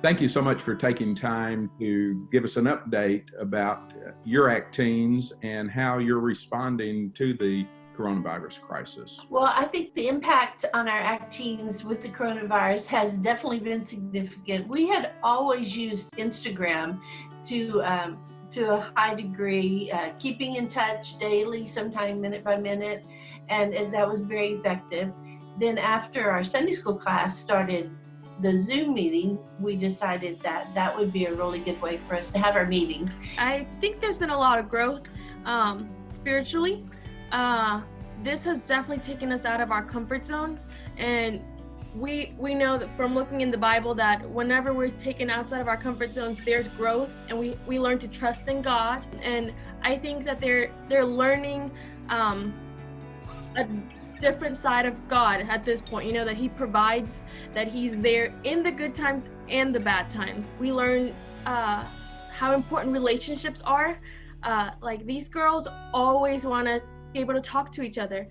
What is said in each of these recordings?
Thank you so much for taking time to give us an update about your Acteens and how you're responding to the coronavirus crisis. Well, I think the impact on our Acteens with the coronavirus has definitely been significant. We had always used Instagram to a high degree, keeping in touch daily, sometimes minute by minute, and that was very effective. Then after our Sunday school class started the Zoom meeting, we decided that that would be a really good way for us to have our meetings. I think there's been a lot of growth spiritually. This has definitely taken us out of our comfort zones, and we know that from looking in the Bible that whenever we're taken outside of our comfort zones, there's growth, and we learn to trust in God. And I think that they're learning a different side of God at this point, that He provides, that He's there in the good times and the bad times. We learn how important relationships are. Like, these girls always want to be able to talk to each other.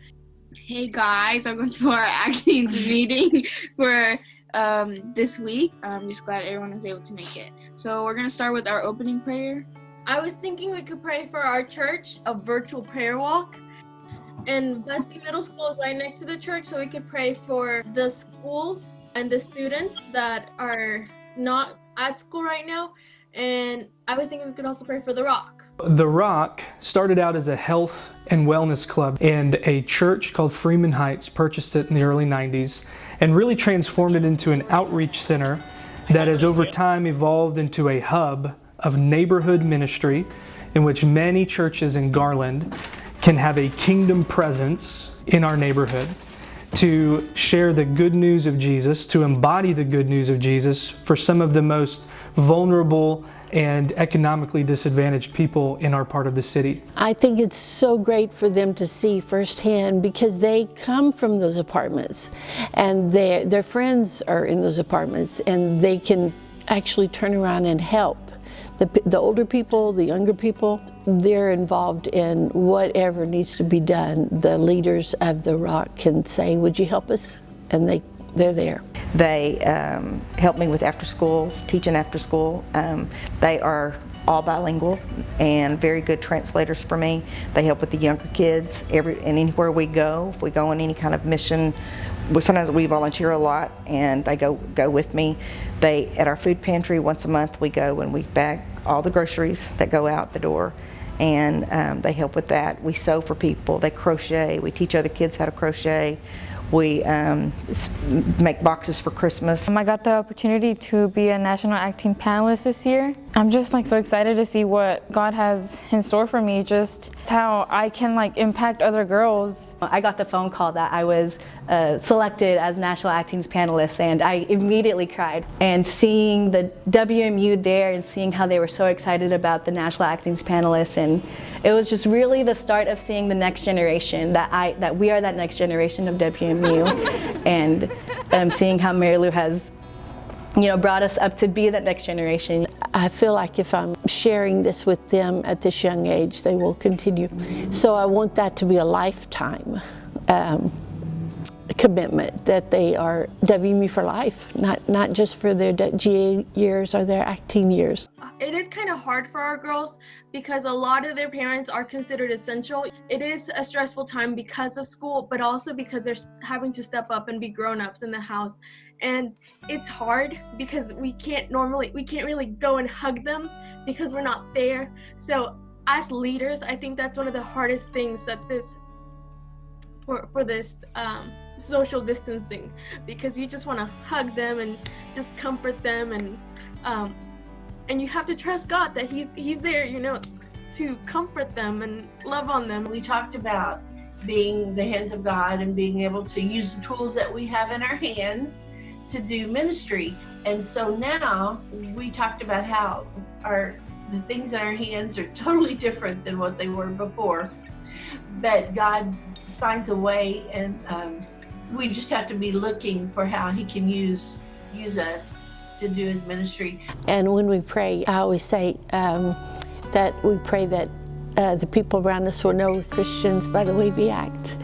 Hey guys, welcome to our Acteens meeting for this week. I'm just glad everyone was able to make it. So we're going to start with our opening prayer. I was thinking we could pray for our church, a virtual prayer walk. And Bessie Middle School is right next to the church, so we could pray for the schools and the students that are not at school right now. And I was thinking we could also pray for The Rock. The Rock started out as a health and wellness club, and a church called Freeman Heights purchased it in the early 90s and really transformed it into an outreach center that has over time evolved into a hub of neighborhood ministry in which many churches in Garland can have a kingdom presence in our neighborhood to share the good news of Jesus, to embody the good news of Jesus for some of the most vulnerable and economically disadvantaged people in our part of the city. I think it's so great for them to see firsthand, because they come from those apartments and their friends are in those apartments, and they can actually turn around and help. The older people, the younger people, they're involved in whatever needs to be done. The leaders of The Rock can say, would you help us? And they're there. They help me with after school, teaching after school. They are all bilingual and very good translators for me. They help with the younger kids and anywhere we go. If we go on any kind of mission, sometimes we volunteer a lot, and they go with me. At our food pantry once a month, we go and we bag all the groceries that go out the door, and they help with that. We sew for people, they crochet, we teach other kids how to crochet. We make boxes for Christmas. I got the opportunity to be a National Acting panelist this year. I'm just so excited to see what God has in store for me, just how I can impact other girls. I got the phone call that I was selected as National Acteens panelist, and I immediately cried. And seeing the WMU there and seeing how they were so excited about the National Acteens panelists, and it was just really the start of seeing the next generation, that we are that next generation of WMU, and seeing how Mary Lou has brought us up to be that next generation. I feel like if I'm sharing this with them at this young age, they will continue. So I want that to be a lifetime commitment, that they are WMU for life, not just for their GA years or their Acteen years. It is kind of hard for our girls because a lot of their parents are considered essential. It is a stressful time because of school, but also because they're having to step up and be grown-ups in the house. And it's hard because we can't really go and hug them because we're not there. So as leaders, I think that's one of the hardest things that for this social distancing, because you just want to hug them and just comfort them, and you have to trust God that He's there, to comfort them and love on them. We talked about being the hands of God and being able to use the tools that we have in our hands to do ministry. And so now we talked about how the things in our hands are totally different than what they were before. But God finds a way, and we just have to be looking for how He can use us to do His ministry. And when we pray, I always say that we pray that the people around us will know we're Christians by the way we act.